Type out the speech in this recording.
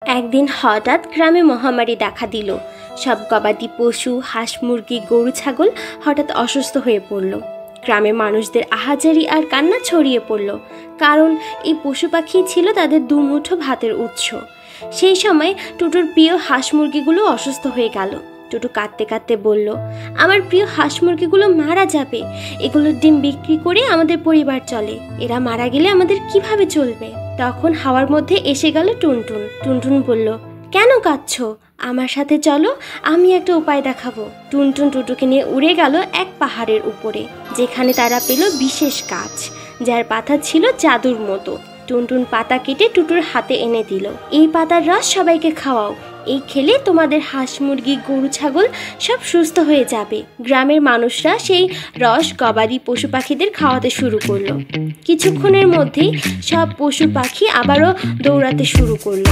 একদিন হঠাৎ গ্রামে মহামারী দেখা দিল। সব গবাদি পশু, হাঁস মুরগি, গরু ছাগল হঠাৎ অসুস্থ হয়ে পড়ল। গ্রামের মানুষদের আহাজারি আর কান্না ছড়িয়ে পড়ল, কারণ এই পশু পাখি ছিল তাদের দুমুঠো ভাতের উৎস। সেই সময় টুটুর প্রিয় হাঁস মুরগিগুলো অসুস্থ হয়ে গেল। টুটু কাঁদতে কাঁদতে বলল, আমার প্রিয় হাঁস মুরগিগুলো মারা যাবে। এগুলোর ডিম বিক্রি করে আমাদের পরিবার চলে, এরা মারা গেলে আমাদের কিভাবে চলবে? তখন হাওয়ার মধ্যে এসে গেল টুনটুন। টুনটুন বলল, কেন কাঁদছো? আমার সাথে চলো, আমি একটা উপায় দেখাবো। টুনটুন টুটুকে নিয়ে উড়ে গেল এক পাহাড়ের উপরে, যেখানে তারা পেল বিশেষ গাছ, যার পাতা ছিল জাদুর মতো। টুনটুন পাতা কেটে টুটুর হাতে এনে দিল। এই পাতার রস সবাইকে খাওয়াও, এই খেলে তোমাদের হাঁস মুরগি, গরু ছাগল সব সুস্থ হয়ে যাবে। গ্রামের মানুষরা সেই রস গবাদি পশু পাখিদের খাওয়াতে শুরু করলো। কিছুক্ষণের মধ্যেই সব পশু পাখি আবারও দৌড়াতে শুরু করলো।